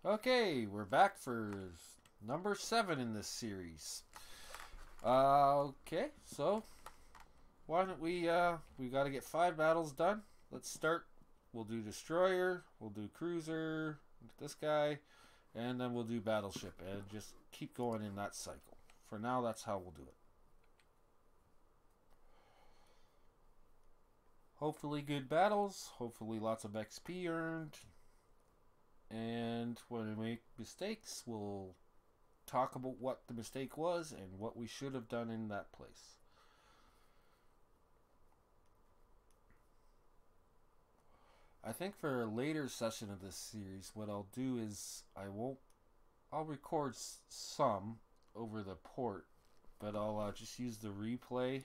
Okay, we're back for number 7 in this series. Okay, so why don't we got to get 5 battles done. Let's start. We'll do destroyer, we'll do cruiser, this guy, and then we'll do battleship, and just keep going in that cycle. For now, that's how we'll do it. Hopefully good battles, hopefully lots of XP earned, and when we make mistakes, we'll talk about what the mistake was and what we should have done in that place. I think for a later session of this series, what I'll do is I'll record some over the port, but I'll just use the replay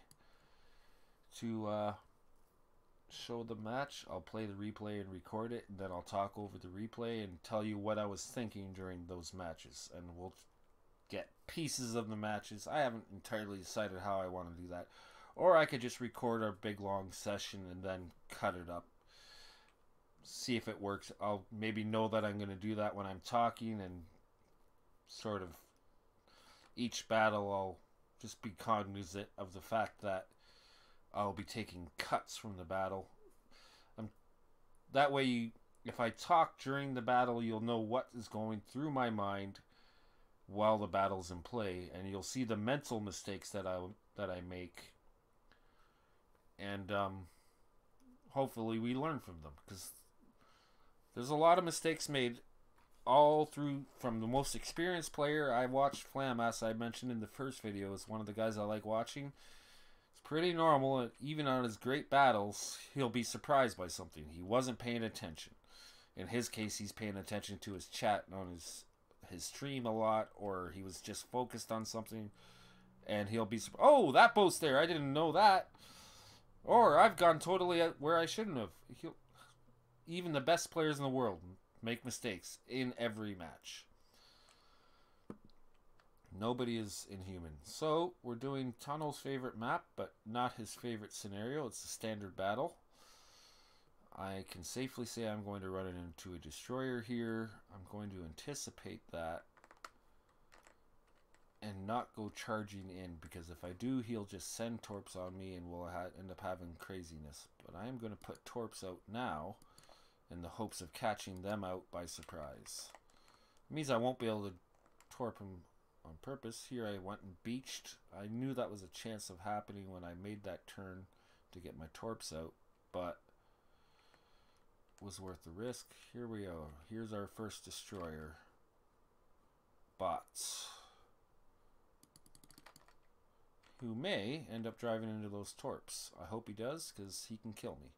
to show the match. I'll play the replay and record it, and then I'll talk over the replay and tell you what I was thinking during those matches, and we'll get pieces of the matches. I haven't entirely decided how I want to do that. Or I could just record our big long session and then cut it up. See if it works. I'll maybe know that I'm going to do that when I'm talking, and sort of each battle I'll just be cognizant of the fact that I'll be taking cuts from the battle. That way, if I talk during the battle, you'll know what is going through my mind while the battle's in play, and you'll see the mental mistakes that I make, and hopefully we learn from them, because there's a lot of mistakes made all through from the most experienced player. I watched Flam, as I mentioned in the first video, is one of the guys I like watching. It's pretty normal, even on his great battles, he'll be surprised by something. He wasn't paying attention. In his case, he's paying attention to his chat on his stream a lot, or he was just focused on something, and he'll be oh, that boat's there, I didn't know that, or I've gone totally where I shouldn't have. Even the best players in the world make mistakes in every match. Nobody is inhuman. So we're doing Tunnel's favorite map, but not his favorite scenario. It's a standard battle. I can safely say I'm going to run it into a destroyer here. I'm going to anticipate that and not go charging in, because if I do, he'll just send torps on me and we'll end up having craziness. But I am going to put torps out now in the hopes of catching them out by surprise. It means I won't be able to torp him on purpose. Here I went and beached. I knew that was a chance of happening when I made that turn to get my torps out, but was worth the risk. Here we go. Here's our first destroyer. Bots. Who may end up driving into those torps. I hope he does, because he can kill me.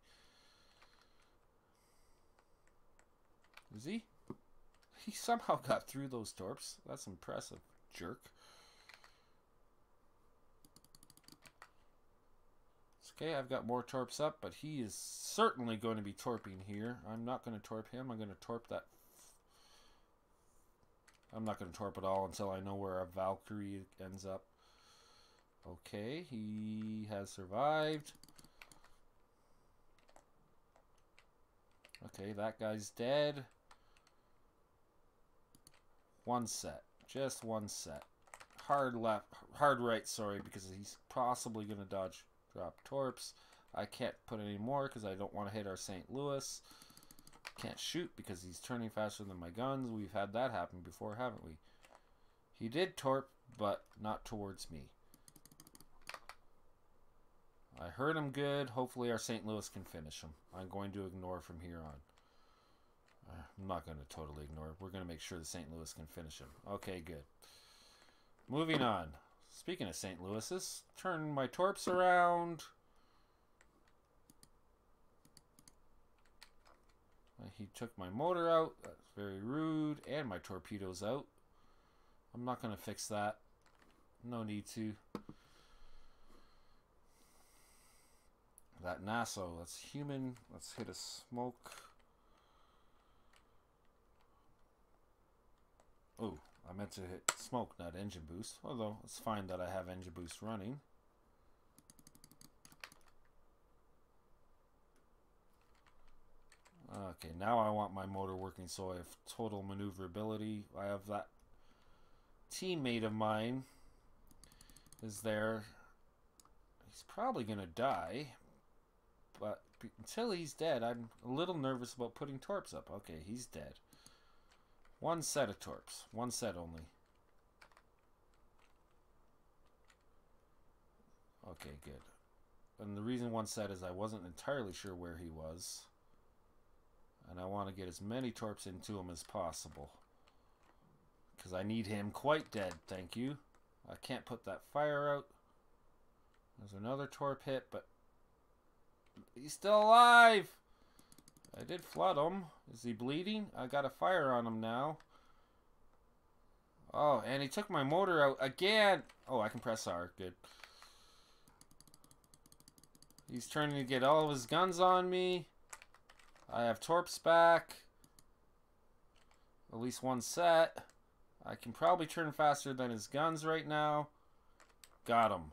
Is he? He somehow got through those torps. That's impressive, jerk. It's okay, I've got more torps up, but he is certainly going to be torping here. I'm not going to torp him. I'm going to torp that. I'm not going to torp at all until I know where a Valkyrie ends up. Okay, he has survived. Okay, that guy's dead. One set. Just one set. Hard left. Hard right, sorry, because he's possibly going to dodge drop torps. I can't put any more because I don't want to hit our St. Louis. Can't shoot because he's turning faster than my guns. We've had that happen before, haven't we? He did torp, but not towards me. I heard him good. Hopefully our St. Louis can finish him. I'm going to ignore from here on. I'm not going to totally ignore it. We're going to make sure the St. Louis can finish him. Okay, good. Moving on. Speaking of St. Louis's, turn my torps around. He took my motor out. That's very rude. And my torpedoes out. I'm not going to fix that. No need to. That Nassau, that's human. Let's hit a smoke. Oh, I meant to hit smoke, not engine boost. Although, it's fine that I have engine boost running. Okay, now I want my motor working so I have total maneuverability. I have that teammate of mine is there. He's probably going to die. But until he's dead, I'm a little nervous about putting torps up. Okay, he's dead. One set of torps. One set only. Okay, good. And the reason one set is I wasn't entirely sure where he was. And I want to get as many torps into him as possible. Because I need him quite dead, thank you. I can't put that fire out. There's another torp hit, but he's still alive! I did flood him. Is he bleeding? I got a fire on him now. Oh, and he took my motor out again! Oh, I can press R. Good. He's trying to get all of his guns on me. I have torps back. At least one set. I can probably turn faster than his guns right now. Got him.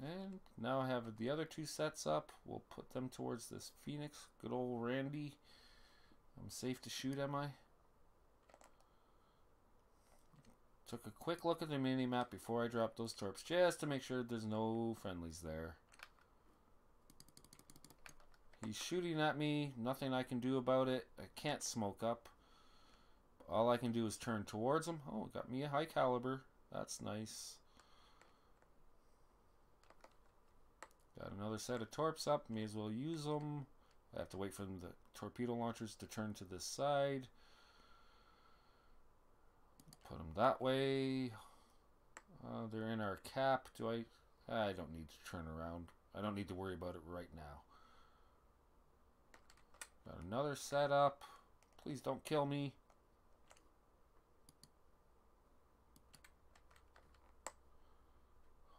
And now I have the other two sets up. We'll put them towards this Phoenix. Good old Randy. I'm safe to shoot, am I? Took a quick look at the mini-map before I dropped those torps, just to make sure there's no friendlies there. He's shooting at me. Nothing I can do about it. I can't smoke up. All I can do is turn towards him. Oh, got me a high caliber. That's nice. Got another set of torps up. May as well use them. I have to wait for the torpedo launchers to turn to this side. Put them that way. They're in our cap. I don't need to turn around. I don't need to worry about it right now. Got another setup. Please don't kill me.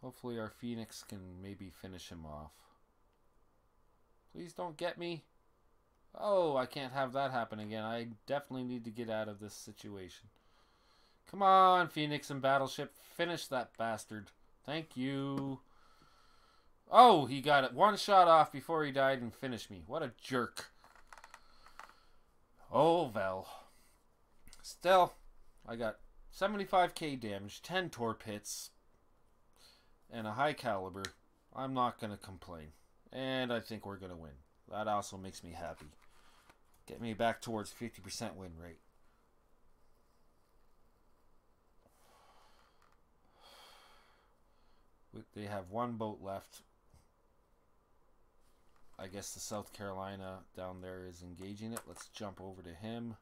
Hopefully our Phoenix can maybe finish him off. Please don't get me. Oh, I can't have that happen again. I definitely need to get out of this situation. Come on, Phoenix and Battleship. Finish that bastard. Thank you. Oh, he got it. One shot off before he died and finished me. What a jerk. Oh, well. Still, I got 75k damage, 10 torp hits, and a high caliber. I'm not going to complain. And I think we're going to win. That also makes me happy. Get me back towards 50% win rate. They have one boat left. I guess the South Carolina down there is engaging it. Let's jump over to him.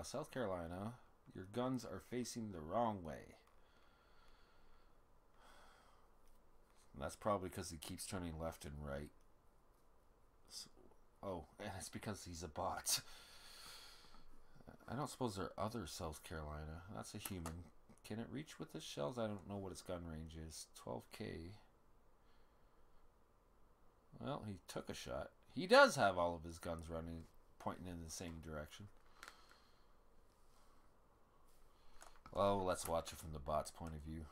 South Carolina, your guns are facing the wrong way. And that's probably because he keeps turning left and right. So, oh, and it's because he's a bot. I don't suppose there are other South Carolina. That's a human. Can it reach with its shells? I don't know what its gun range is. 12k. Well, he took a shot. He does have all of his guns running, pointing in the same direction. Well, let's watch it from the bot's point of view.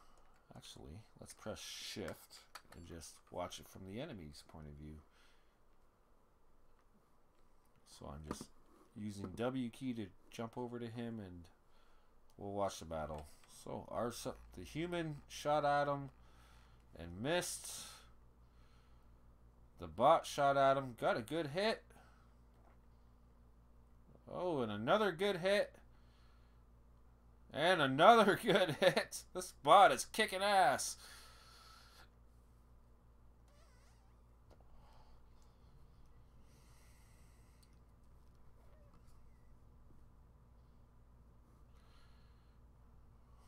Actually, let's press shift and just watch it from the enemy's point of view. So I'm just using W key to jump over to him and we'll watch the battle. So the human shot at him and missed. The bot shot at him, got a good hit. Oh, and another good hit. And another good hit. This bot is kicking ass.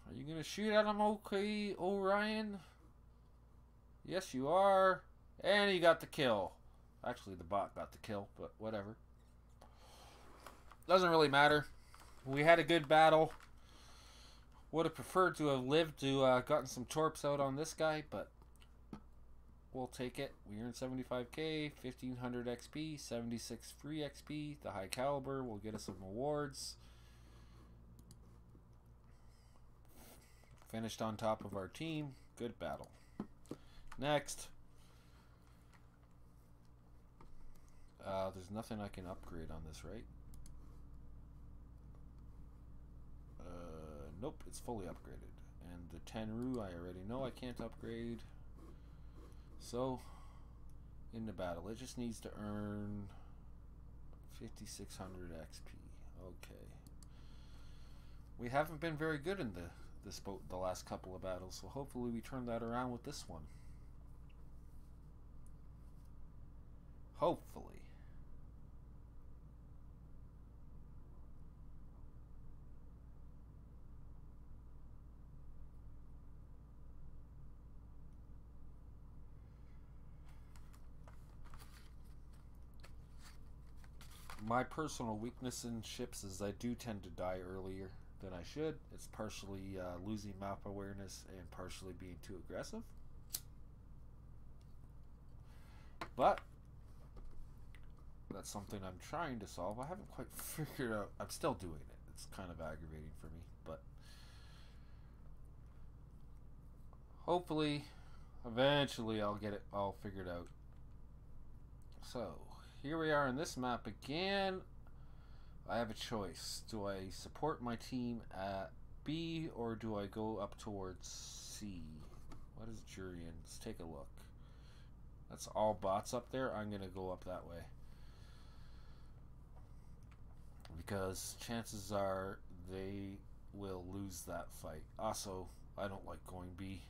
Are you going to shoot at him, okay, Orion? Yes, you are. And he got the kill. Actually, the bot got the kill, but whatever. Doesn't really matter. We had a good battle. Would have preferred to have lived to gotten some torps out on this guy, but we'll take it. We earned 75k, 1500 XP, 76 free XP. The high caliber will get us some awards. Finished on top of our team. Good battle. Next. There's nothing I can upgrade on this, right? Nope, it's fully upgraded. And the Tenru, I already know I can't upgrade. So, in the battle, it just needs to earn 5,600 XP. Okay. We haven't been very good in this boat the last couple of battles, so hopefully we turn that around with this one. Hopefully. My personal weakness in ships is I do tend to die earlier than I should. It's partially losing map awareness and partially being too aggressive. But that's something I'm trying to solve. I haven't quite figured out. I'm still doing it. It's kind of aggravating for me, but hopefully eventually I'll get it all figured out. So here we are in this map again. I have a choice. Do I support my team at B or do I go up towards C? What is Jurian? Let's take a look. That's all bots up there. I'm going to go up that way. Because chances are they will lose that fight. Also, I don't like going B.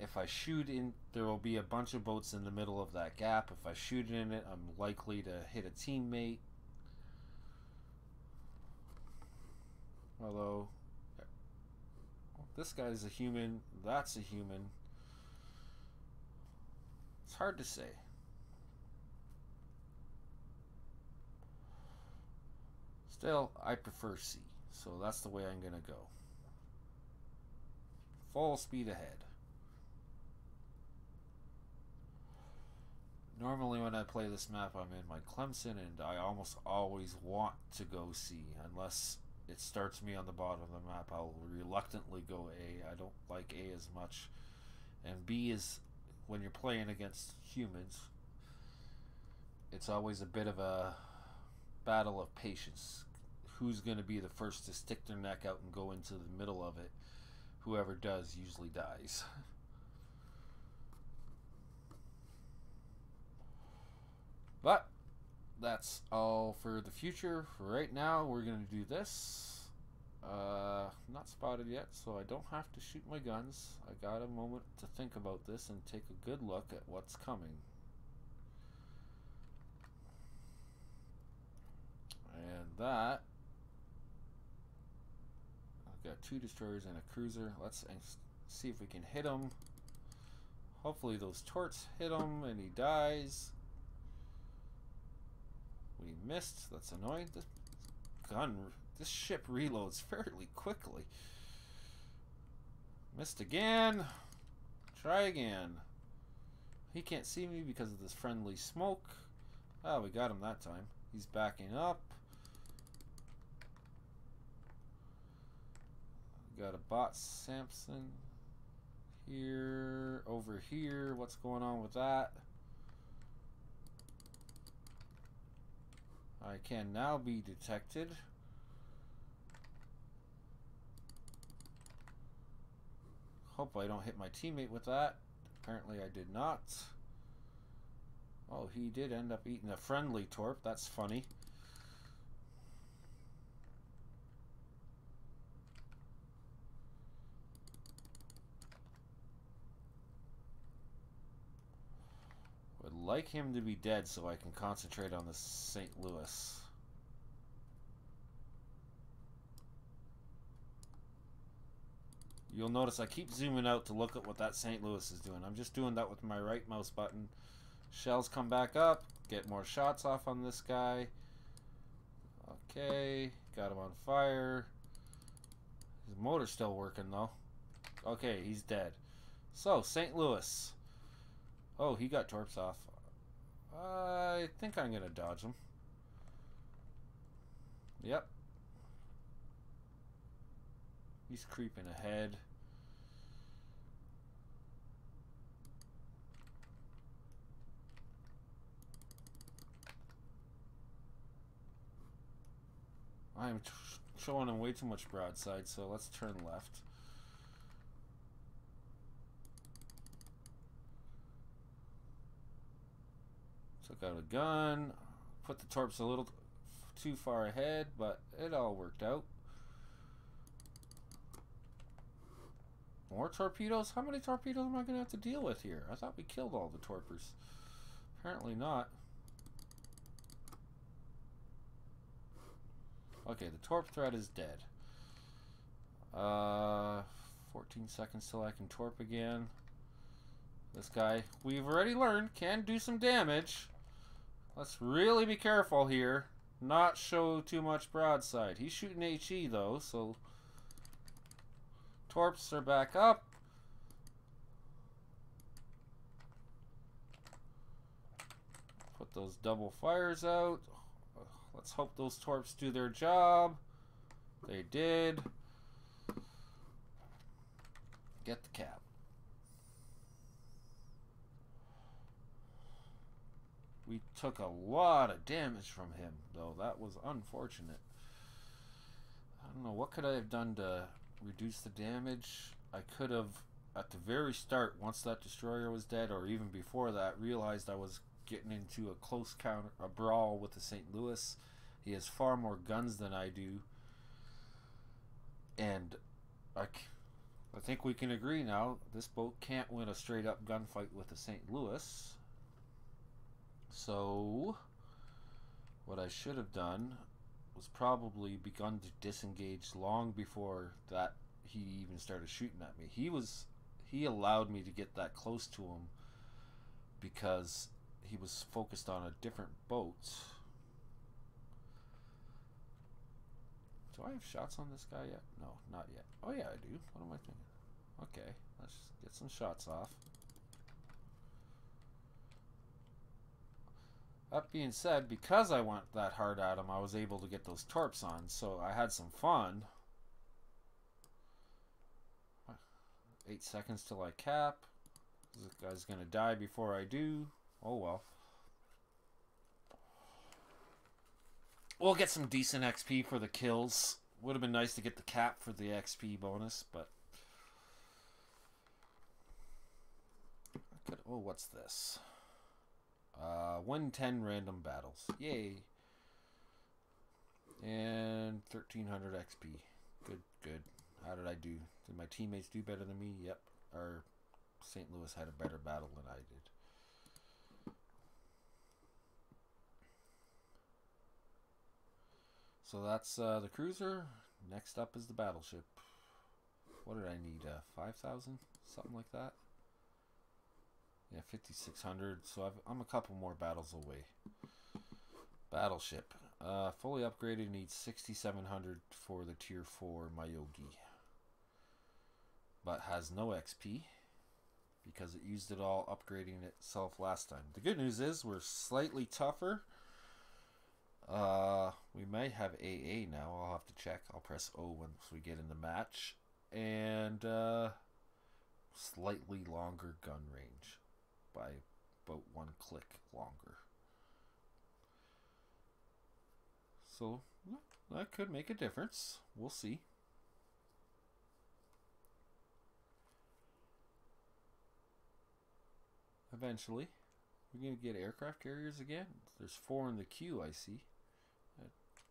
If I shoot in, there will be a bunch of boats in the middle of that gap. If I shoot in it, I'm likely to hit a teammate. Although, this guy's a human, that's a human. It's hard to say. Still, I prefer C, so that's the way I'm going to go. Full speed ahead. Normally when I play this map, I'm in my Clemson, and I almost always want to go C. Unless it starts me on the bottom of the map, I'll reluctantly go A. I don't like A as much. And B is, when you're playing against humans, it's always a bit of a battle of patience. Who's going to be the first to stick their neck out and go into the middle of it? Whoever does usually dies. But that's all for the future. For right now, we're going to do this. Not spotted yet, so I don't have to shoot my guns. I got a moment to think about this and take a good look at what's coming. And that, I've got 2 destroyers and a cruiser. Let's see if we can hit him. Hopefully those torts hit him and he dies. We missed. That's annoying. This ship reloads fairly quickly. Missed again. Try again. He can't see me because of this friendly smoke. Oh, we got him that time. He's backing up. Got a bot Samson here, over here. What's going on with that? I can now be detected. Hope I don't hit my teammate with that. Apparently I did not. Oh, he did end up eating a friendly torp. That's funny. Would like him to be dead so I can concentrate on the St. Louis. You'll notice I keep zooming out to look at what that St. Louis is doing. I'm just doing that with my right mouse button. Shells come back up. Get more shots off on this guy. Okay. Got him on fire. His motor's still working though. Okay, he's dead. So, St. Louis. Oh, he got torps off. I think I'm going to dodge him. Yep. He's creeping ahead. I'm showing him way too much broadside, so let's turn left. Took out a gun. Put the torps a little too far ahead, but it all worked out. More torpedoes? How many torpedoes am I going to have to deal with here? I thought we killed all the torpers. Apparently not. Okay, the torp threat is dead. 14 seconds till I can torp again. This guy, we've already learned, can do some damage. Let's really be careful here. Not show too much broadside. He's shooting HE though, so torps are back up. Put those double fires out. Let's hope those torps do their job. They did. Get the cap. We took a lot of damage from him, though. That was unfortunate. I don't know, what could I have done to reduce the damage? I could have, at the very start, once that destroyer was dead, or even before that, realized I was getting into a close a brawl with the St. Louis. He has far more guns than I do. And I think we can agree now, this boat can't win a straight-up gunfight with the St. Louis. So, what I should have done was probably begun to disengage long before that he even started shooting at me. He allowed me to get that close to him because he was focused on a different boat. Do I have shots on this guy yet? No, not yet. Oh yeah, I do. What am I thinking? Okay, let's get some shots off. That being said, because I went that hard at him, I was able to get those torps on, so I had some fun. 8 seconds till I cap. This guy's gonna die before I do. Oh well. We'll get some decent XP for the kills. Would have been nice to get the cap for the XP bonus, but... oh, what's this? Win 10 random battles. Yay. And 1300 XP. Good, good. How did I do? Did my teammates do better than me? Yep. Our St. Louis had a better battle than I did. So that's the cruiser. Next up is the battleship. What did I need? 5,000? Something like that? Yeah, 5,600. So I'm a couple more battles away. Battleship. Fully upgraded, needs 6,700 for the tier 4 Mayogi. But has no XP because it used it all upgrading itself last time. The good news is we're slightly tougher. We might have AA now. I'll have to check. I'll press O once we get in the match. And slightly longer gun range by about 1 click longer. So that could make a difference. We'll see. Eventually. We're going to get aircraft carriers again. There's 4 in the queue, I see. That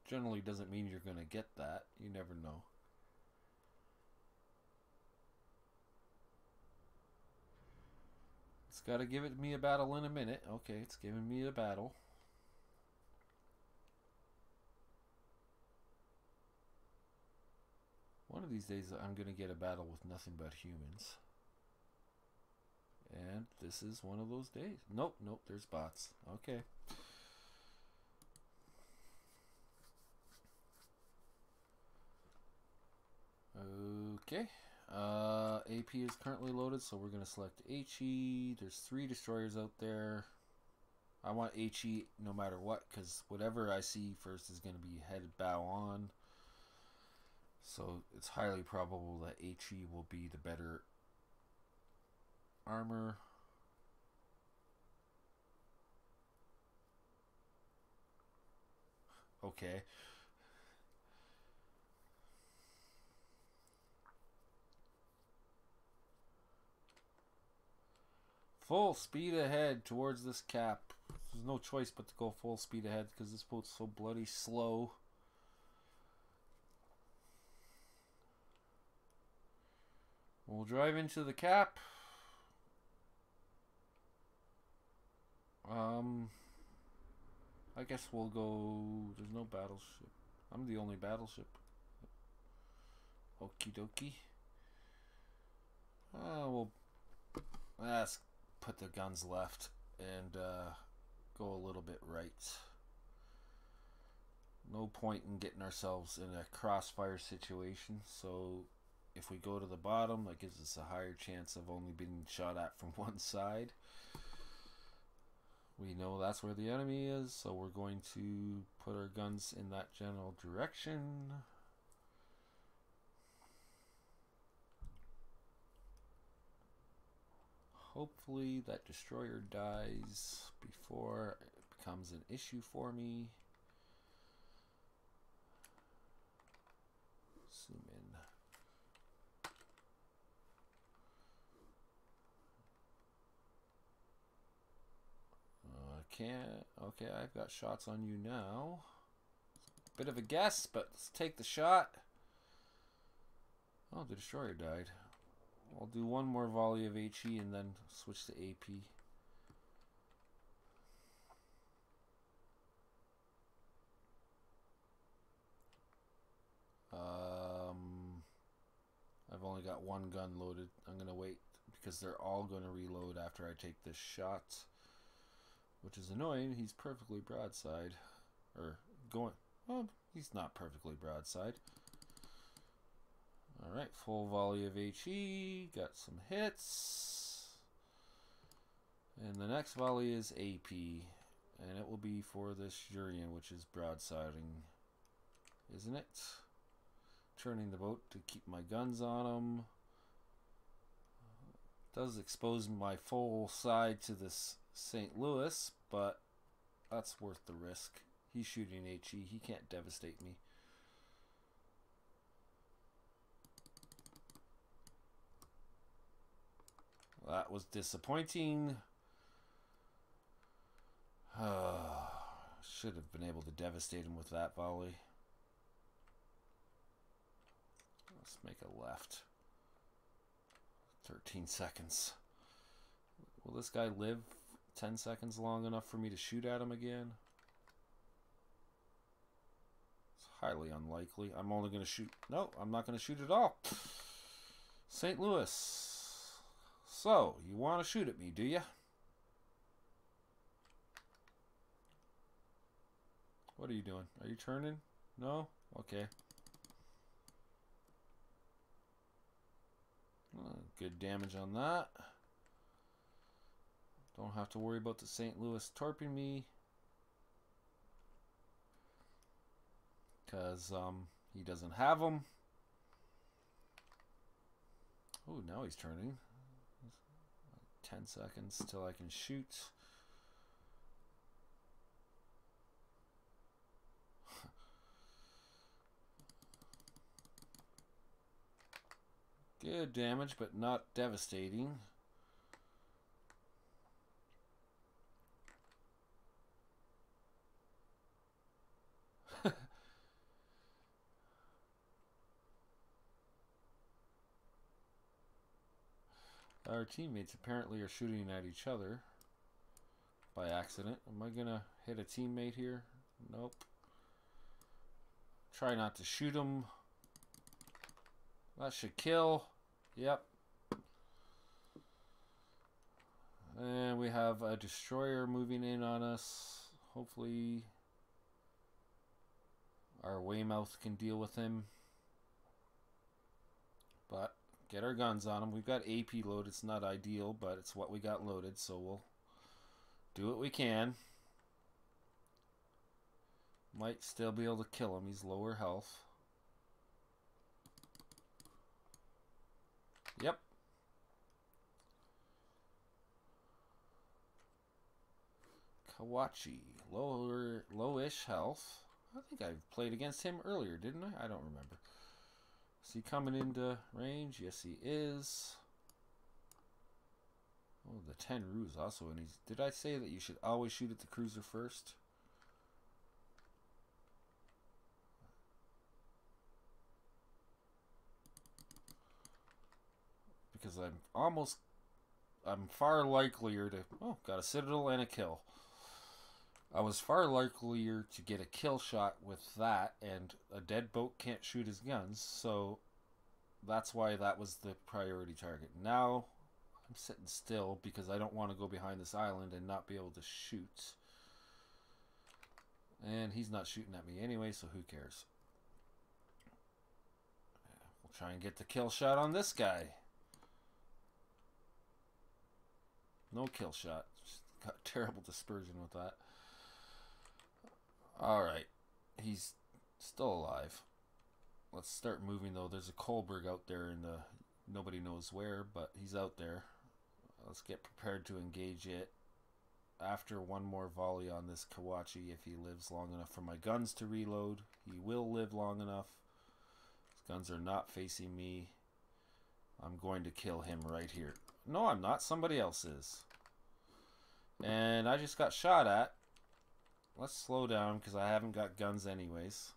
generally doesn't mean you're going to get that. You never know. It's got to give it me a battle in a minute. Okay, it's giving me a battle. One of these days I'm going to get a battle with nothing but humans. And this is one of those days. Nope, nope, there's bots. Okay. Okay. AP is currently loaded, so we're going to select HE. There's 3 destroyers out there. I want HE no matter what, because whatever I see first is going to be headed bow on. So it's highly probable that HE will be the better armor. Okay. Full speed ahead towards this cap. There's no choice but to go full speed ahead because this boat's so bloody slow. We'll drive into the cap. I guess we'll go... There's no battleship. I'm the only battleship. Okie dokie. Let's put the guns left and go a little bit right. No point in getting ourselves in a crossfire situation, so if we go to the bottom, that gives us a higher chance of only being shot at from one side. We know that's where the enemy is, so we're going to put our guns in that general direction. Hopefully that destroyer dies before it becomes an issue for me. Zoom in. Can't. Okay, I've got shots on you now. Bit of a guess, but let's take the shot. Oh, the destroyer died. I'll do one more volley of HE and then switch to AP. I've only got one gun loaded. I'm going to wait because they're all going to reload after I take this shot. Which is annoying. He's perfectly broadside. Or going... Well, he's not perfectly broadside. Alright, full volley of HE. Got some hits. And the next volley is AP. And it will be for this Jurian, which is broadsiding. Isn't it? Turning the boat to keep my guns on him. Does expose my full side to this St. Louis, but that's worth the risk. He's shooting HE. He can't devastate me. That was disappointing. Should have been able to devastate him with that volley. Let's make a left. 13 seconds. Will this guy live 10 seconds long enough for me to shoot at him again? It's highly unlikely. I'm only going to shoot... No, I'm not going to shoot at all. St. Louis. So, you want to shoot at me, do you? What are you doing? Are you turning? No? Okay. Good damage on that. Don't have to worry about the St. Louis torping me. Because he doesn't have them. Oh, now he's turning. 10 seconds till I can shoot. Good damage, but not devastating. Our teammates apparently are shooting at each other by accident. Am I gonna hit a teammate here? Nope. Try not to shoot him. That should kill. Yep. And we have a destroyer moving in on us. Hopefully our Weymouth can deal with him. But get our guns on him. We've got AP loaded. It's not ideal, but it's what we got loaded, so we'll do what we can. Might still be able to kill him. He's lower health. Yep. Kawachi. Lowish health. I think I played against him earlier, didn't I? I don't remember. Is he coming into range? Yes, he is. Oh, the Tenru is also in. Did I say that you should always shoot at the cruiser first? Because I'm far likelier to... Oh, got a Citadel and a kill. I was far likelier to get a kill shot with that, and a dead boat can't shoot his guns, so that's why that was the priority target. Now, I'm sitting still because I don't want to go behind this island and not be able to shoot. And he's not shooting at me anyway, so who cares? We'll try and get the kill shot on this guy. No kill shot. Got terrible dispersion with that. Alright. He's still alive. Let's start moving though. There's a Kolberg out there in the... Nobody knows where, but he's out there. Let's get prepared to engage it. After one more volley on this Kawachi, if he lives long enough for my guns to reload. He will live long enough. His guns are not facing me. I'm going to kill him right here. No, I'm not. Somebody else is. And I just got shot at. Let's slow down because I haven't got guns anyways.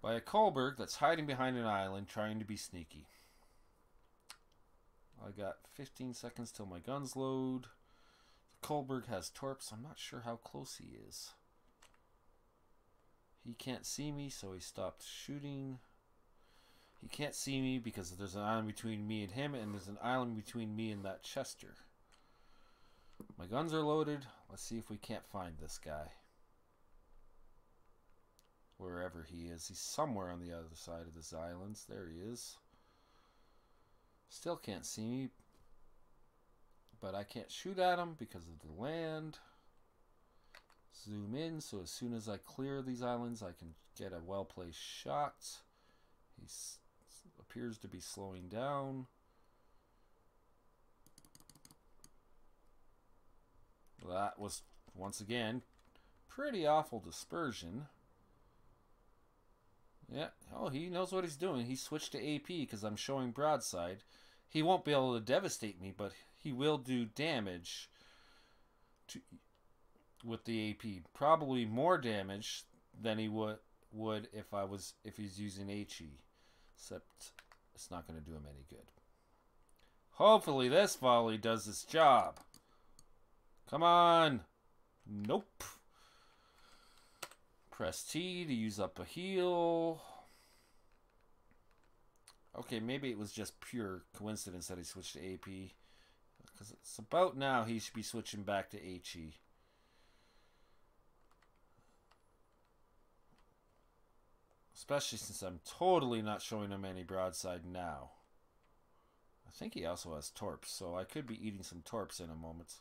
By a Kolberg that's hiding behind an island trying to be sneaky. I got 15 seconds till my guns load. The Kolberg has torps. I'm not sure how close he is. He can't see me, so he stopped shooting. He can't see me because there's an island between me and him, and there's an island between me and that Chester. My guns are loaded. Let's see if we can't find this guy. Wherever he is. He's somewhere on the other side of this island. There he is. Still can't see me. But I can't shoot at him because of the land. Zoom in so as soon as I clear these islands I can get a well-placed shot. He appears to be slowing down. That was, once again, pretty awful dispersion. Yeah, oh, he knows what he's doing. He switched to AP because I'm showing broadside. He won't be able to devastate me, but he will do damage with the AP. Probably more damage than he would if he's using HE. Except it's not going to do him any good. Hopefully this volley does its job. Come on. Nope. Press T to use up a heal. Okay, maybe it was just pure coincidence that he switched to AP. Because it's about now he should be switching back to HE. Especially since I'm totally not showing him any broadside now. I think he also has torps, so I could be eating some torps in a moment.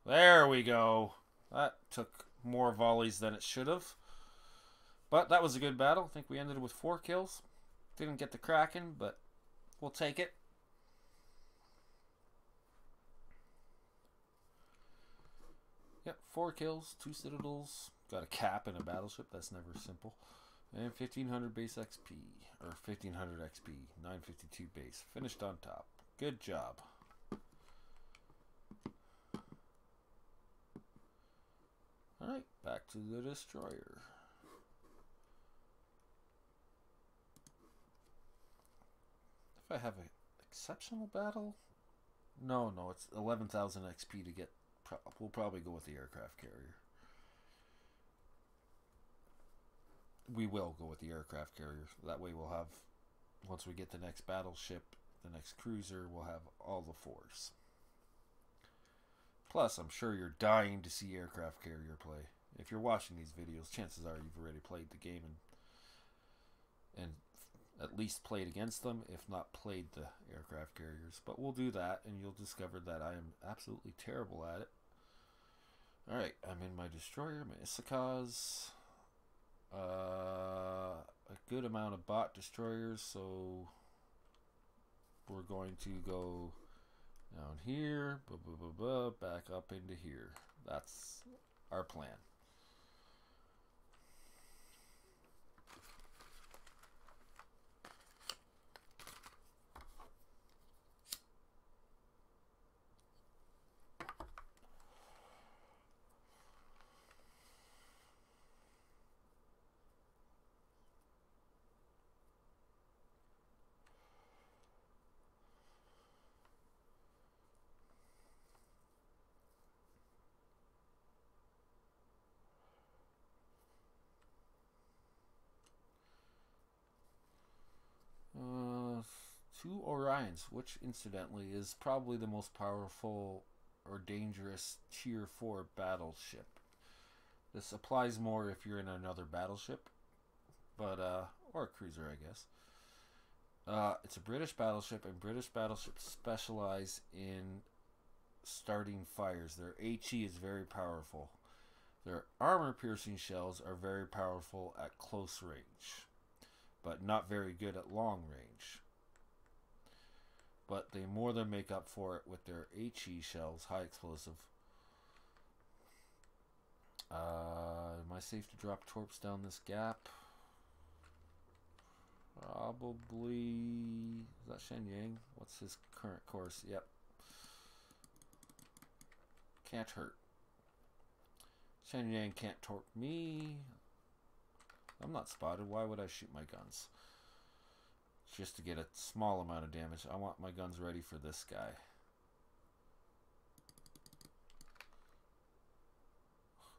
There we go. That took more volleys than it should have. But that was a good battle. I think we ended with 4 kills. Didn't get the Kraken, but we'll take it. Yep, 4 kills, 2 citadels. Got a cap and a battleship. That's never simple. And 1500 base XP. Or 1500 XP. 952 base. Finished on top. Good job. Alright, back to the destroyer. If I have an exceptional battle? No, it's 11,000 XP to get. We'll probably go with the aircraft carrier. We will go with the aircraft carrier. That way we'll have, once we get the next battleship, the next cruiser, we'll have all the 4s. Plus, I'm sure you're dying to see aircraft carrier play. If you're watching these videos, chances are you've already played the game and at least played against them, if not played the aircraft carriers. But we'll do that, and you'll discover that I am absolutely terrible at it. Alright, I'm in my destroyer, my Issakas. a good amount of bot destroyers, so we're going to go down here, back up into here. That's our plan. Two Orions, which incidentally is probably the most powerful or dangerous tier 4 battleship. This applies more if you're in another battleship, but or a cruiser, I guess. It's a British battleship, and British battleships specialize in starting fires. Their HE is very powerful. Their armor-piercing shells are very powerful at close range, but not very good at long range. But they more than make up for it with their HE shells, high explosive. Am I safe to drop torps down this gap? Probably. Is that Shen Yang? What's his current course? Yep. Can't hurt. Shen Yang can't torp me. I'm not spotted. Why would I shoot my guns? Just to get a small amount of damage. I want my guns ready for this guy.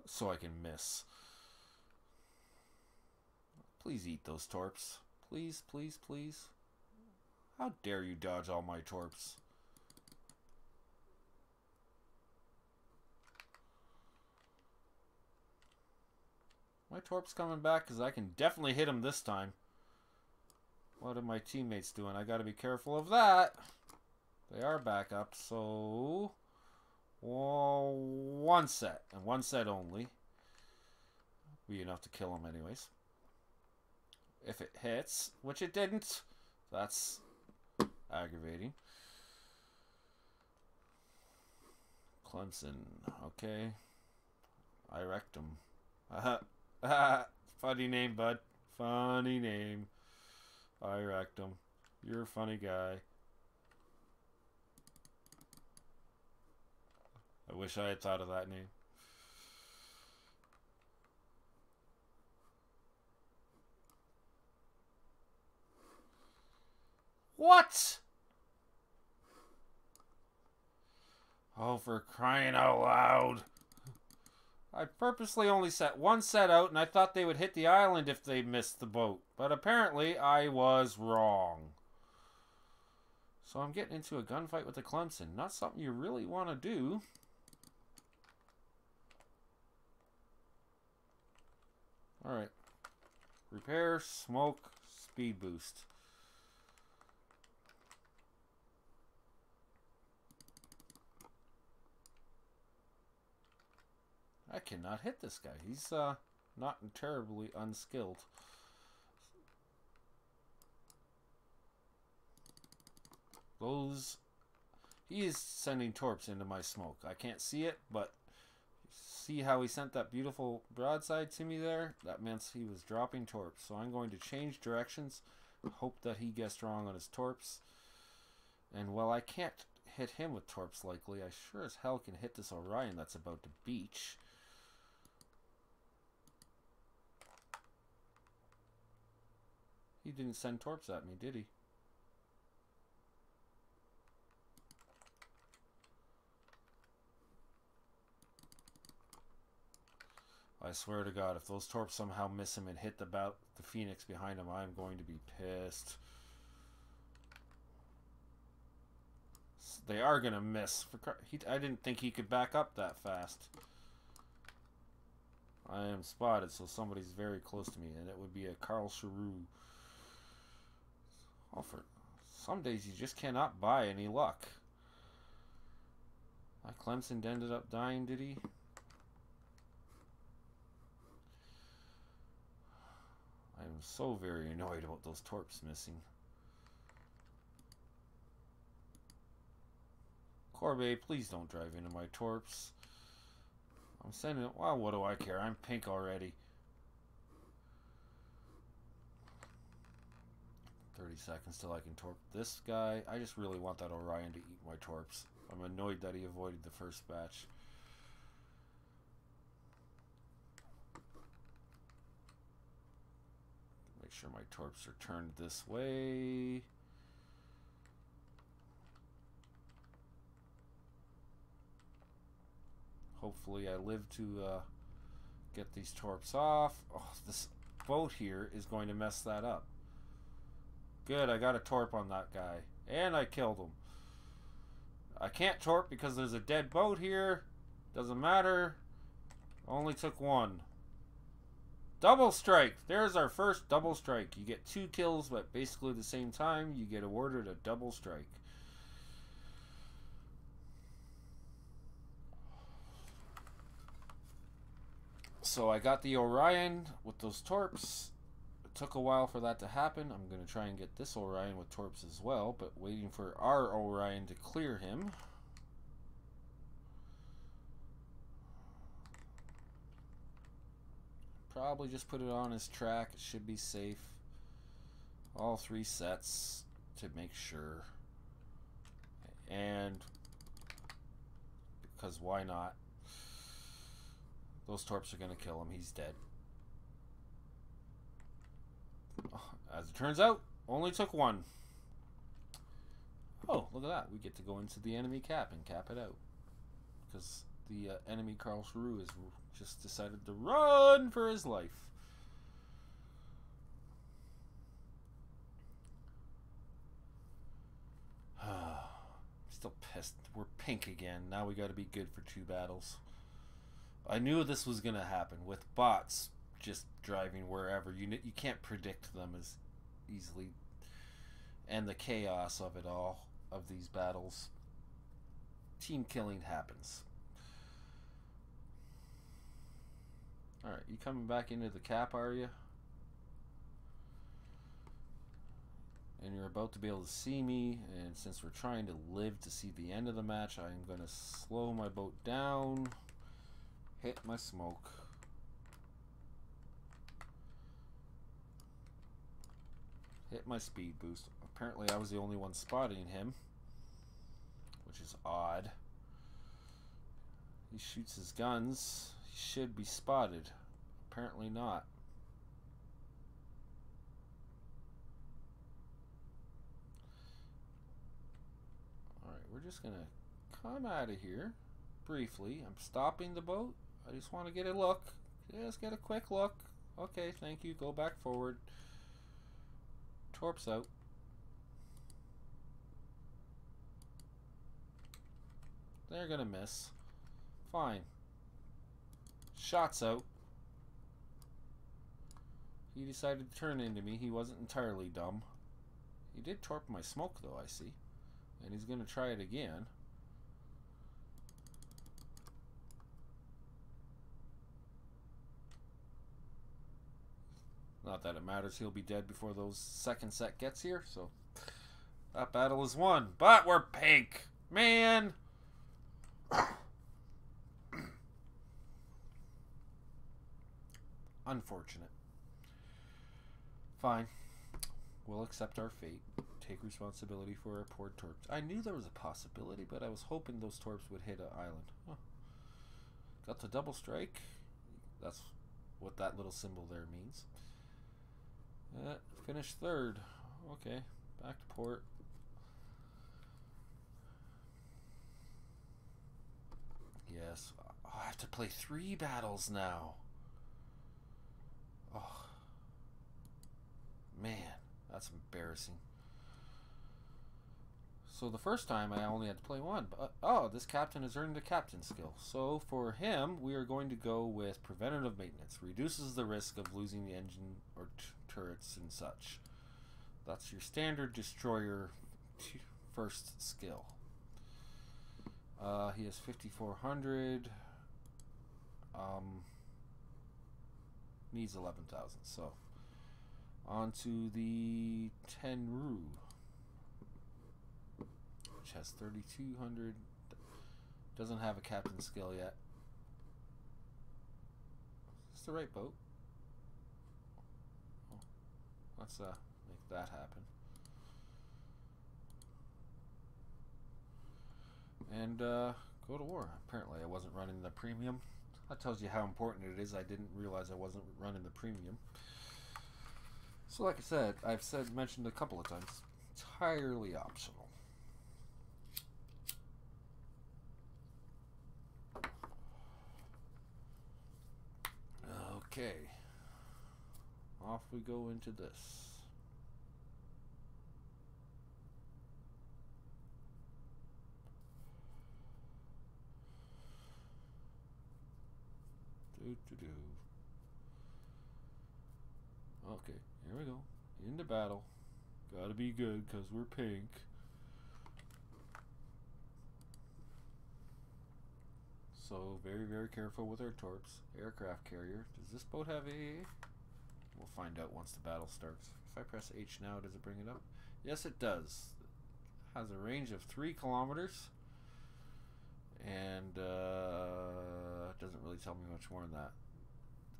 So I can miss. Please eat those torps. Please, please, please. How dare you dodge all my torps? My torp's coming back because I can definitely hit him this time. What are my teammates doing? I got to be careful of that. They are back up, so one set, and one set only. Be enough to kill him anyways. If it hits, which it didn't, that's aggravating. Clemson, okay. I wrecked him. Funny name, bud. Funny name. I wrecked him. You're a funny guy. I wish I had thought of that name. What? Oh, for crying out loud. I purposely only set one set out, and I thought they would hit the island if they missed the boat. But apparently, I was wrong. So I'm getting into a gunfight with the Clemson. Not something you really want to do. Alright. Repair, smoke, speed boost. I cannot hit this guy. He's not terribly unskilled. He is sending torps into my smoke. I can't see it, but see how he sent that beautiful broadside to me there? That meant he was dropping torps. So I'm going to change directions. Hope that he gets wrong on his torps. And while I can't hit him with torps likely, I sure as hell can hit this Orion that's about to beach. He didn't send torps at me, did he? I swear to God, if those torps somehow miss him and hit the Phoenix behind him, I'm going to be pissed. They are going to miss. I didn't think he could back up that fast. I am spotted, so somebody's very close to me, and it would be a Carl Cheroux. Oh, for some days you just cannot buy any luck. My Clemson ended up dying, did he? I'm so very annoyed about those torps missing. Corvée, please don't drive into my torps. I'm sending it. Well, what do I care? I'm pink already. 30 seconds till I can torp this guy. I just really want that Orion to eat my torps. I'm annoyed that he avoided the first batch. Make sure my torps are turned this way. Hopefully I live to get these torps off. Oh, this boat here is going to mess that up. Good, I got a torp on that guy. And I killed him. I can't torp because there's a dead boat here. Doesn't matter. Only took one. Double strike. There's our first double strike. You get 2 kills, but basically the same time, you get awarded a double strike. So I got the Orion with those torps. It took a while for that to happen. I'm going to try and get this Orion with torps as well, but waiting for our Orion to clear him. Probably just put it on his track. It should be safe. All 3 sets to make sure. And because why not? Those torps are going to kill him. He's dead. As it turns out, only took 1. Oh, look at that. We get to go into the enemy cap and cap it out. Because the enemy Karlsruhe has just decided to run for his life. Still pissed. We're pink again. Now we got to be good for 2 battles. I knew this was going to happen with bots just driving wherever. You can't predict them as easily. And the chaos of it all, of these battles. Team killing happens. Alright, you coming back into the cap, are you? And you're about to be able to see me, and since we're trying to live to see the end of the match, I'm going to slow my boat down, hit my smoke. Hit my speed boost. Apparently I was the only one spotting him, which is odd. He shoots his guns. He should be spotted. Apparently not. Alright, we're just going to come out of here briefly. I'm stopping the boat. I just want to get a look. Just get a quick look. Okay, thank you. Go back forward. Torps out. They're gonna miss. Fine. Shots out. He decided to turn into me. He wasn't entirely dumb. He did torp my smoke though, I see. And he's gonna try it again. Not that it matters, he'll be dead before those second set gets here, so that battle is won. But we're pink! Man! Unfortunate. Fine. We'll accept our fate. Take responsibility for our poor torps. I knew there was a possibility, but I was hoping those torps would hit an island. Huh. Got the double strike. That's what that little symbol there means. Finished third. Okay, back to port. Yes. Oh, I have to play 3 battles now. Oh. Man, that's embarrassing. So the first time I only had to play 1. But, oh, this captain has earned a captain skill. So for him, we are going to go with preventative maintenance. Reduces the risk of losing the engine or turrets and such. That's your standard destroyer first skill. He has 5,400. Needs 11,000. So onto the Tenru, which has 3,200. Doesn't have a captain skill yet. Is this the right boat? Oh, let's make that happen. And go to war. Apparently I wasn't running the premium. That tells you how important it is. I didn't realize I wasn't running the premium. So like I said, mentioned a couple of times, entirely optional. Okay. Off we go into this. Okay, here we go. Into battle. Gotta be good because we're pink. So very, very careful with our torps. Aircraft carrier. Does this boat have AA? We'll find out once the battle starts. If I press H now, does it bring it up? Yes, it does. It has a range of 3 kilometers. And it doesn't really tell me much more than that.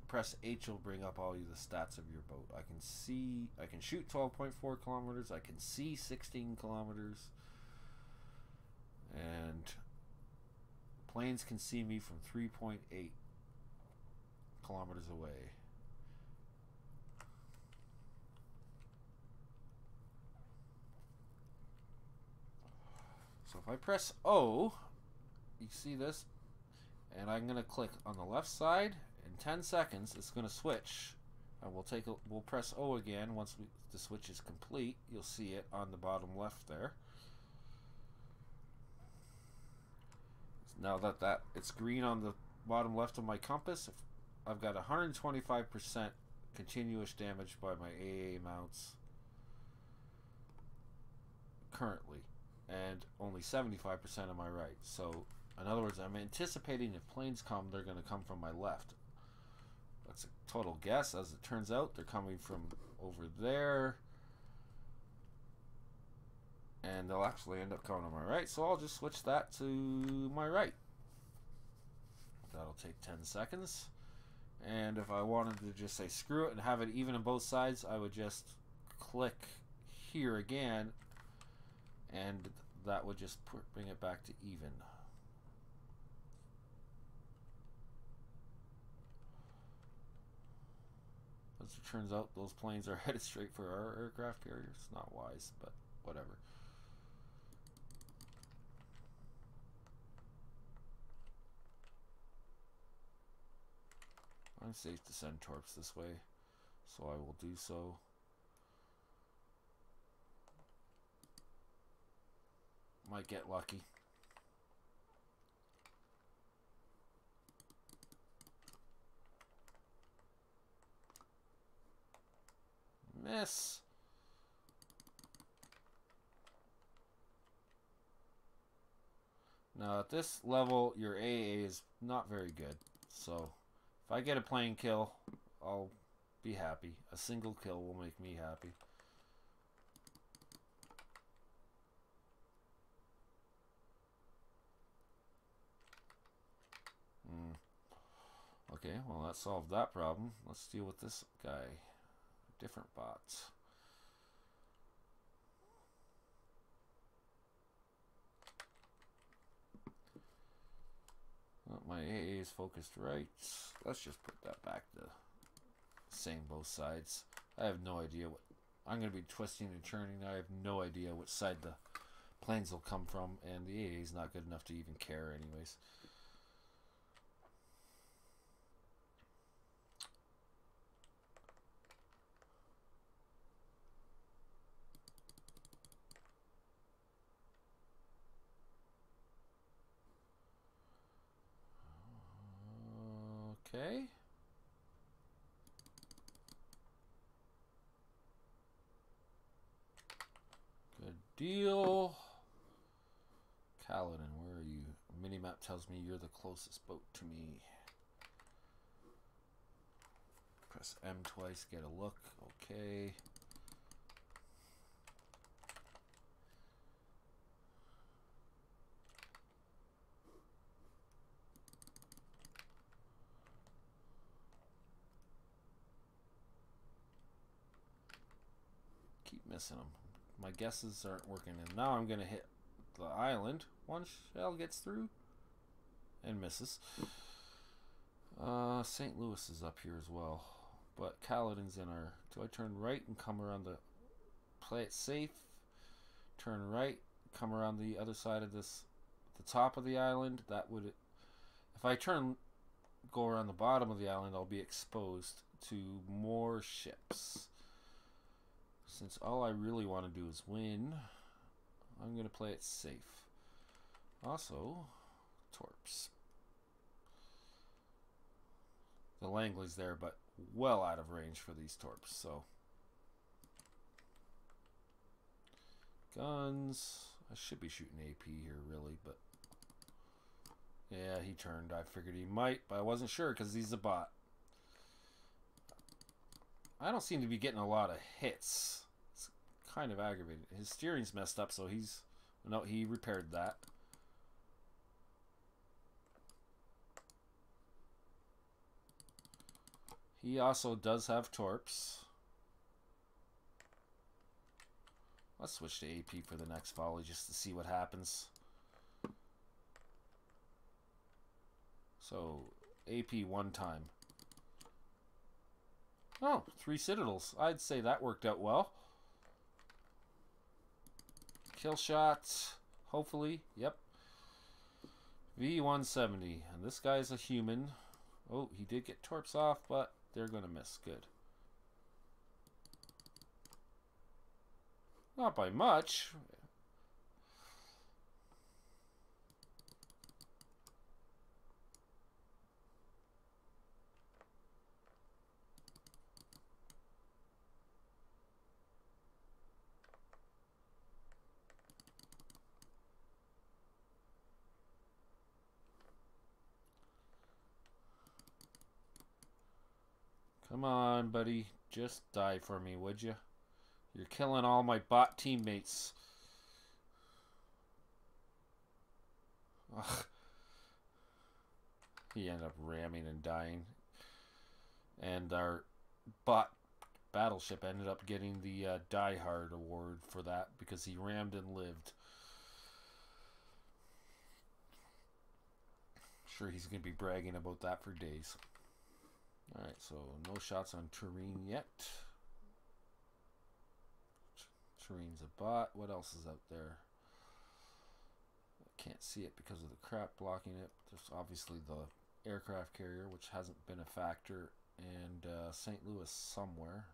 Press H will bring up all the stats of your boat. I can shoot 12.4 kilometers. I can see 16 kilometers. And planes can see me from 3.8 kilometers away. So if I press O, you see this, and I'm going to click on the left side. In 10 seconds, it's going to switch, and we'll press O again once the switch is complete. You'll see it on the bottom left there. Now that it's green on the bottom left of my compass, I've got 125% continuous damage by my AA mounts currently, and only 75% on my right. So in other words, I'm anticipating if planes come, they're going to come from my left. That's a total guess. As it turns out, they're coming from over there, and they'll actually end up coming on my right. So I'll just switch that to my right. That'll take 10 seconds. And if I wanted to just say screw it and have it even on both sides, I would just click here again, and that would just bring it back to even. As it turns out, those planes are headed straight for our aircraft carriers. Not wise, but whatever. I'm safe to send torps this way, so I will do so. Might get lucky. Miss. Now at this level, your AA is not very good. So if I get a plane kill, I'll be happy. A single kill will make me happy. Okay, well that solved that problem. Let's deal with this guy. Different bots. Well, my AA is focused right. Let's just put that back to same both sides. I have no idea what I'm going to be twisting and turning. I have no idea which side the planes will come from, and the AA is not good enough to even care anyways. Okay. Good deal. Kaladin, where are you? Minimap tells me you're the closest boat to me. Press M twice, get a look. Okay. Keep missing them. My guesses aren't working, and now I'm gonna hit the island. One shell gets through and misses. St. Louis is up here as well, but Caledon's in our. Do I turn right and come around the? Play it safe. Turn right, come around the other side of this, the top of the island. That would, if I go around the bottom of the island, I'll be exposed to more ships. Since all I really want to do is win, I'm going to play it safe. Also, torps. The Langley's there, but well out of range for these torps, so. Guns. I should be shooting AP here, really, but. Yeah, he turned. I figured he might, but I wasn't sure because he's a bot. I don't seem to be getting a lot of hits. It's kind of aggravating. His steering's messed up, so he's. No, he repaired that. He also does have torps. Let's switch to AP for the next volley just to see what happens. So, AP one time. Oh, 3 citadels. I'd say that worked out well. Kill shots. Hopefully. Yep. V170. And this guy's a human. Oh, he did get torps off, but they're going to miss. Good. Not by much. Come on, buddy. Just die for me, would you? You're killing all my bot teammates. Ugh. He ended up ramming and dying. And our bot battleship ended up getting the Die Hard award for that because he rammed and lived. Sure, he's going to be bragging about that for days. Alright, so no shots on Turin yet. Turin's a bot. What else is out there? I can't see it because of the crap blocking it. There's obviously the aircraft carrier, which hasn't been a factor, and St. Louis somewhere,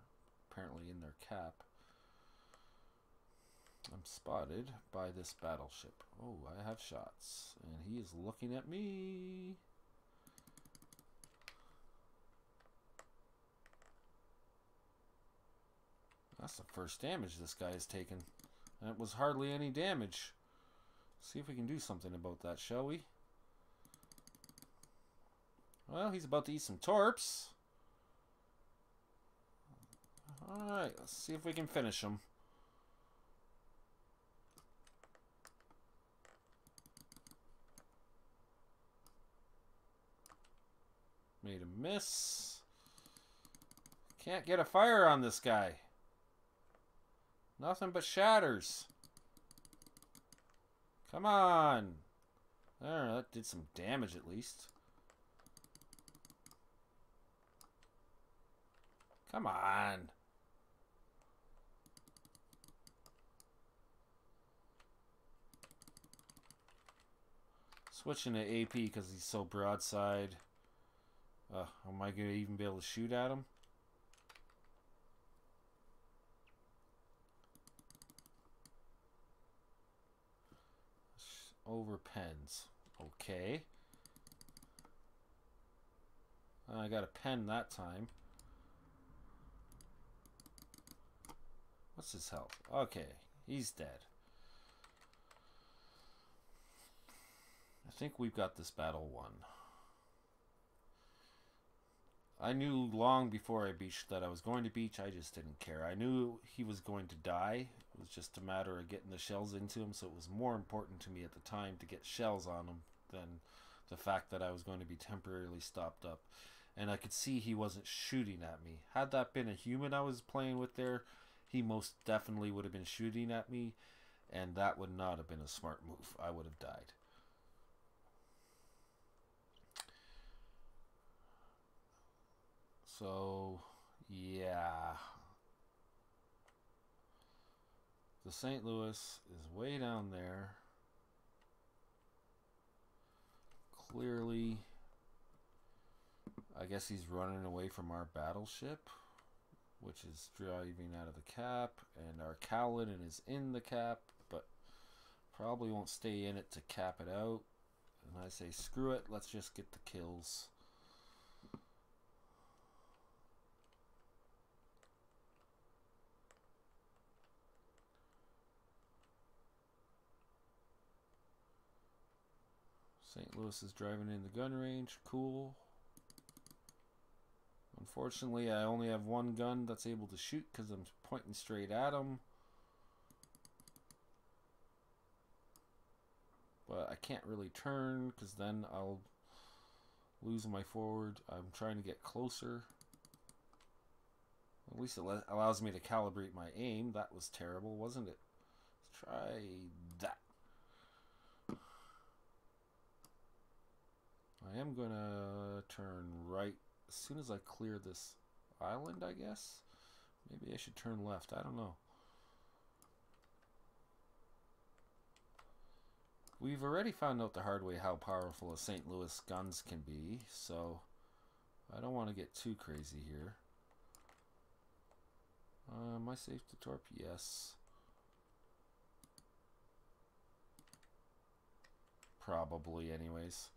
apparently in their cap. I'm spotted by this battleship. Oh, I have shots, and he is looking at me. That's the first damage this guy has taken. And it was hardly any damage. See if we can do something about that, shall we? Well, he's about to eat some torps. Alright, let's see if we can finish him. Made a miss. Can't get a fire on this guy. Nothing but shatters. Come on. There, that did some damage at least. Come on. Switching to AP because he's so broadside. Am I going to even be able to shoot at him? Over pens. Okay. I got a pen that time. What's his health? Okay, he's dead. I think we've got this battle won. I knew long before I beached that I was going to beach. I just didn't care. I knew he was going to die. It was just a matter of getting the shells into him, so it was more important to me at the time to get shells on him than the fact that I was going to be temporarily stopped up. And I could see he wasn't shooting at me. Had that been a human I was playing with there, he most definitely would have been shooting at me, and that would not have been a smart move. I would have died. So, yeah. The St. Louis is way down there. Clearly, I guess he's running away from our battleship, which is driving out of the cap, and our Cowlin is in the cap, but probably won't stay in it to cap it out. And I say, screw it, let's just get the kills. St. Louis is driving in the gun range. Cool. Unfortunately, I only have one gun that's able to shoot because I'm pointing straight at him. But I can't really turn because then I'll lose my forward. I'm trying to get closer. At least it allows me to calibrate my aim. That was terrible, wasn't it? Let's try that. I am going to turn right as soon as I clear this island, I guess. Maybe I should turn left. I don't know. We've already found out the hard way how powerful a St. Louis guns can be, so I don't want to get too crazy here. Am I safe to torp? Yes. Probably, anyways.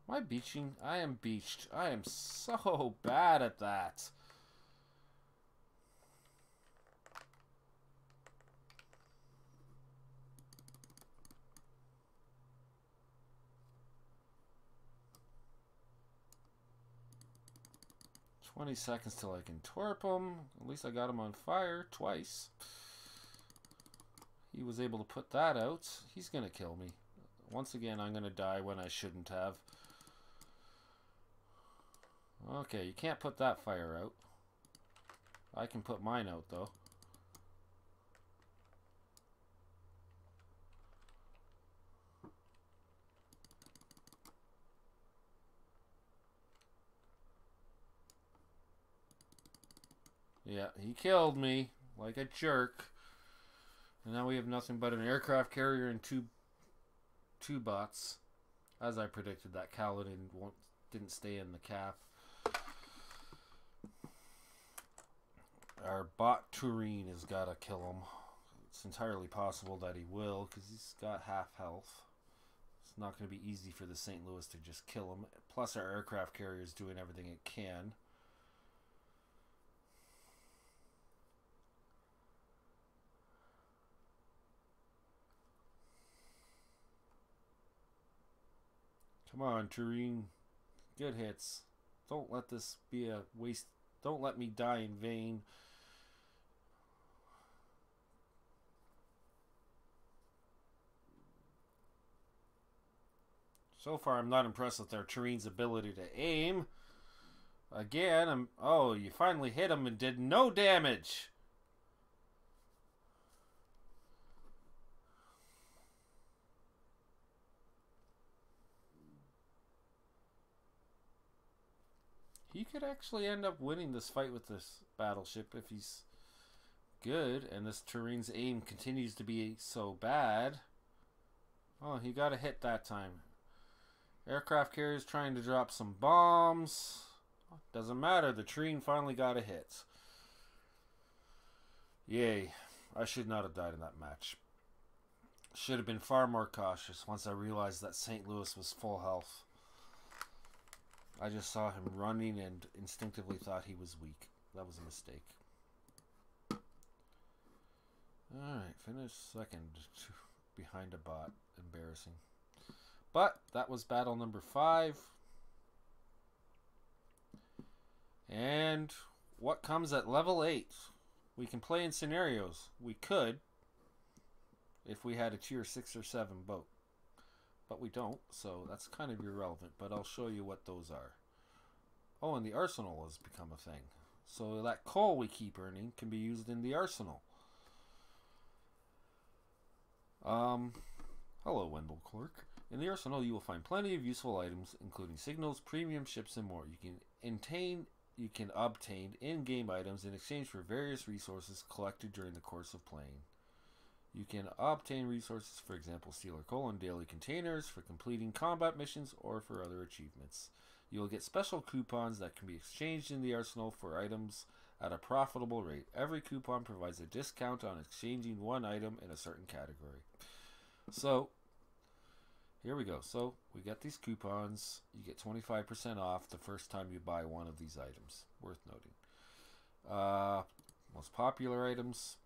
Am I beaching? I am beached. I am so bad at that. "20 seconds till I can torp him." At least I got him on fire twice. He was able to put that out. He's going to kill me. Once again, I'm going to die when I shouldn't have. Okay, you can't put that fire out. I can put mine out, though. Yeah, he killed me like a jerk. And now we have nothing but an aircraft carrier and two bots. As I predicted, that Kaladin didn't stay in the cap. Our bot Tureen has got to kill him. It's entirely possible that he will, because he's got half health. It's not going to be easy for the St. Louis to just kill him. Plus our aircraft carrier is doing everything it can. Come on, Tureen. Good hits. Don't let this be a waste. Don't let me die in vain. So far, I'm not impressed with our Tureen's ability to aim. Again, oh, you finally hit him and did no damage. He could actually end up winning this fight with this battleship if he's good, and this Tureen's aim continues to be so bad. Oh, he got a hit that time. Aircraft carrier's trying to drop some bombs. Doesn't matter, the Tureen finally got a hit. Yay. I should not have died in that match. Should have been far more cautious once I realized that St. Louis was full health. I just saw him running and instinctively thought he was weak. That was a mistake. Alright, finished second behind a bot. Embarrassing. But that was battle number 5. And what comes at level 8? We can play in scenarios. We could if we had a tier 6 or 7 boat. But we don't, so that's kind of irrelevant. But I'll show you what those are. Oh, and the arsenal has become a thing. So that coal we keep earning can be used in the arsenal. Hello, Wendell Clerk. In the arsenal, you will find plenty of useful items, including signals, premium ships, and more. You can obtain in-game items in exchange for various resources collected during the course of playing. You can obtain resources, for example, steel or coal, in daily containers for completing combat missions or for other achievements. You will get special coupons that can be exchanged in the arsenal for items at a profitable rate. Every coupon provides a discount on exchanging one item in a certain category. So, here we go. So, we get these coupons. You get 25% off the first time you buy one of these items. Worth noting. Most popular items.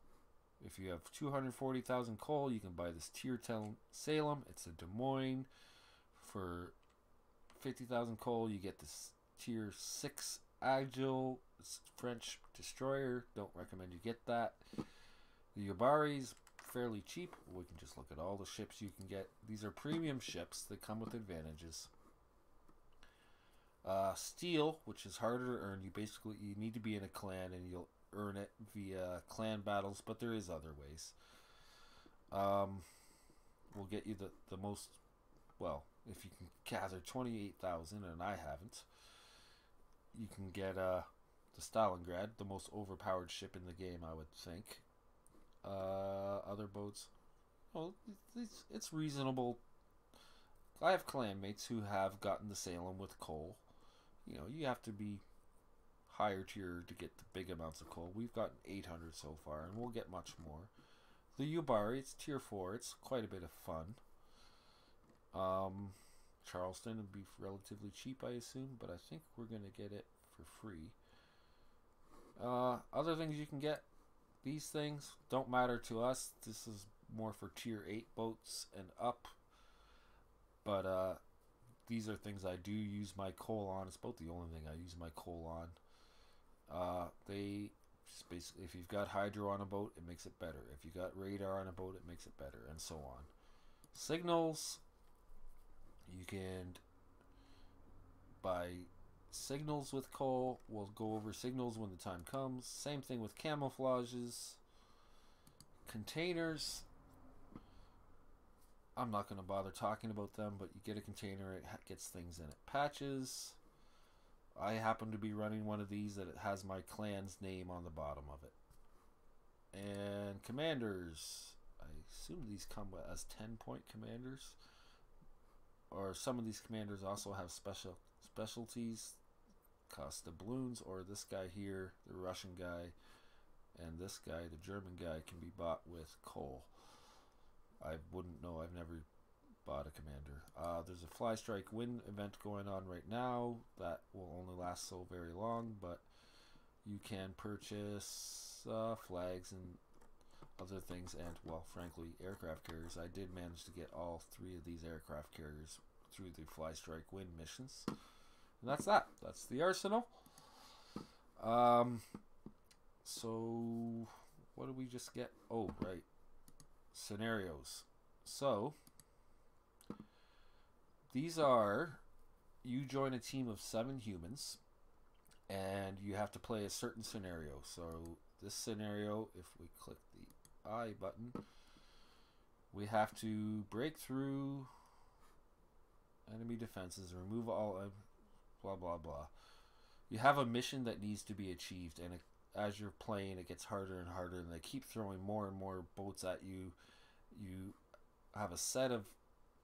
If you have 240,000 coal, you can buy this tier 10 Salem. It's a Des Moines. For 50,000 coal, you get this tier 6 Agile French destroyer. Don't recommend you get that. The Yubari's fairly cheap. We can just look at all the ships you can get. These are premium ships. They come with advantages. Steel, which is harder to earn. You need to be in a clan and you'll earn it via clan battles, but there is other ways. We'll get you the most, well, if you can gather 28,000, and I haven't, you can get the Stalingrad, the most overpowered ship in the game, I would think. Other boats, well, it's reasonable. I have clanmates who have gotten the Salem with coal. You know, you have to be higher tier to get the big amounts of coal. We've gotten 800 so far, and we'll get much more. The Yubari, it's tier 4. It's quite a bit of fun. Charleston would be relatively cheap, I assume, but I think we're going to get it for free. Other things you can get. These things don't matter to us. This is more for tier 8 boats and up. But these are things I do use my coal on. It's about the only thing I use my coal on. They just basically, if you've got hydro on a boat, it makes it better. If you got radar on a boat, it makes it better, and so on. Signals, you can buy signals with coal. We'll go over signals when the time comes. Same thing with camouflages. Containers, I'm not going to bother talking about them, but you get a container, it gets things in it. Patches, I happen to be running one of these that it has my clan's name on the bottom of it. And commanders, I assume these come as 10-point commanders, or some of these commanders also have specialties. Cost doubloons, or this guy here, the Russian guy, and this guy, the German guy, can be bought with coal. I wouldn't know. I've never bought a commander. There's a Fly Strike Win event going on right now that will only last so very long, but you can purchase flags and other things, and, well, frankly, aircraft carriers. I did manage to get all 3 of these aircraft carriers through the Fly Strike Win missions. And that's that. That's the arsenal. So, what did we just get? Oh, right. Scenarios. So, these are, you join a team of 7 humans, and you have to play a certain scenario. So, this scenario, if we click the I button, we have to break through enemy defenses, remove all blah blah blah. You have a mission that needs to be achieved, and as you're playing, it gets harder and harder, and they keep throwing more and more boats at you. You have a set of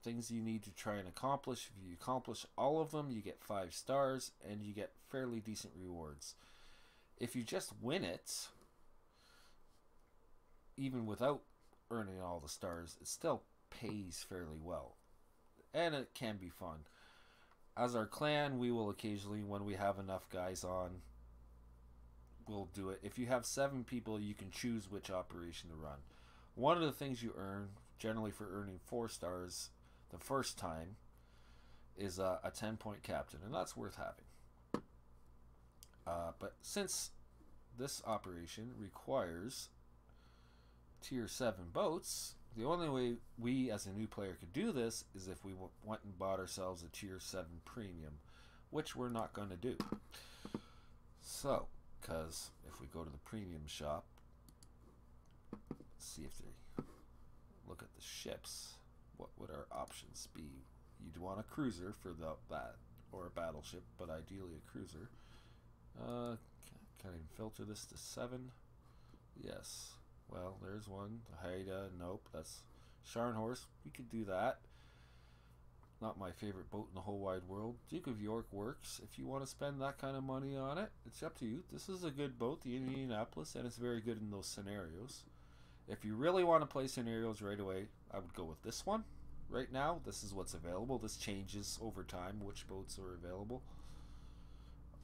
things you need to try and accomplish. If you accomplish all of them, you get 5 stars, and you get fairly decent rewards. If you just win it, even without earning all the stars, it still pays fairly well, and it can be fun. As our clan, we will occasionally, when we have enough guys on, we'll do it. If you have 7 people, you can choose which operation to run. One of the things you earn, generally for earning 4 stars the first time, is a 10-point captain, and that's worth having. But since this operation requires tier 7 boats, the only way we as a new player could do this is if we went and bought ourselves a tier 7 premium, which we're not going to do. So, because if we go to the premium shop, let's see if they look at the ships, what would our options be? You'd want a cruiser for that, or a battleship, but ideally a cruiser. Can I filter this to 7? Yes. Well, there's one. Haida, nope. That's Scharnhorst. We could do that. Not my favorite boat in the whole wide world. Duke of York works. If you want to spend that kind of money on it, it's up to you. This is a good boat, the Indianapolis, and it's very good in those scenarios. If you really want to play scenarios right away, I would go with this one. Right now, this is what's available. This changes over time, which boats are available.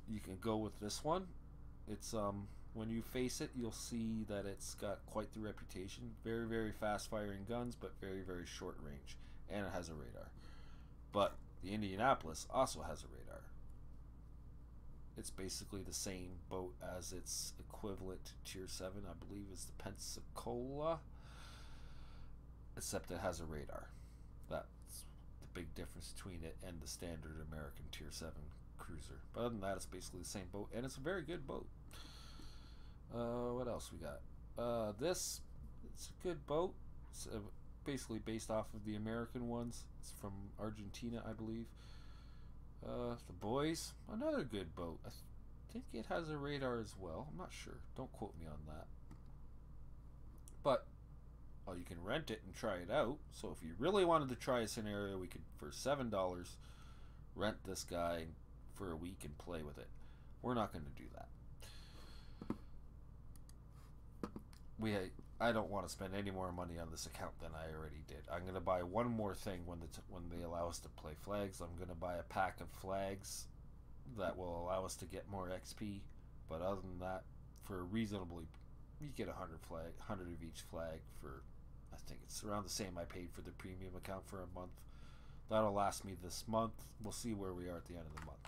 You can go with this one. It's when you face it, you'll see that it's got quite the reputation. Very, very fast firing guns, but very, very short range. And it has a radar. But the Indianapolis also has a radar. It's basically the same boat as its equivalent to tier 7, I believe is the Pensacola, except it has a radar. That's the big difference between it and the standard American tier 7 cruiser. But other than that, it's basically the same boat, and it's a very good boat. What else we got? This, it's a good boat. It's basically based off of the American ones. It's from Argentina, I believe. The Boys, another good boat. I think it has a radar as well. I'm not sure. Don't quote me on that. But you can rent it and try it out. So if you really wanted to try a scenario, we could, for $7, rent this guy for a week and play with it. We're not going to do that. I don't want to spend any more money on this account than I already did. I'm going to buy one more thing when they allow us to play flags. I'm going to buy a pack of flags that will allow us to get more XP. But other than that, for reasonably, you get 100 of each flag for, I think it's around the same I paid for the premium account for a month. That'll last me this month. We'll see where we are at the end of the month.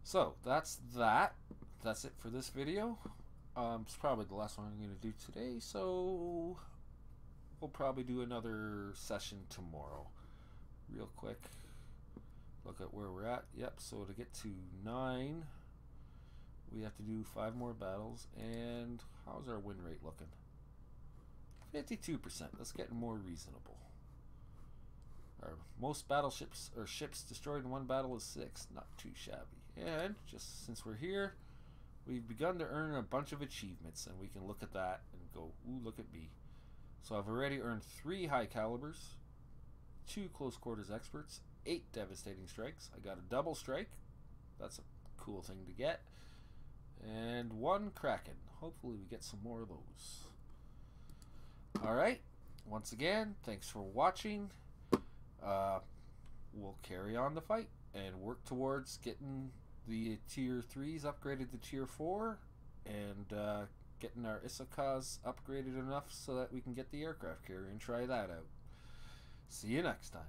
So that's that. That's it for this video. It's probably the last one I'm going to do today, so we'll probably do another session tomorrow. Real quick, look at where we're at. Yep, so to get to 9, we have to do 5 more battles, and how's our win rate looking? 52%. That's getting more reasonable. Our most battleships or ships destroyed in one battle is 6. Not too shabby. And just since we're here, we've begun to earn a bunch of achievements, and we can look at that and go, ooh, look at me. So I've already earned 3 high calibers, 2 close quarters experts, 8 devastating strikes. I got a double strike. That's a cool thing to get. And 1 Kraken. Hopefully we get some more of those. Alright, once again, thanks for watching. We'll carry on the fight and work towards getting the tier 3s upgraded to tier 4 and getting our Issachas upgraded enough so that we can get the aircraft carrier and try that out. See you next time.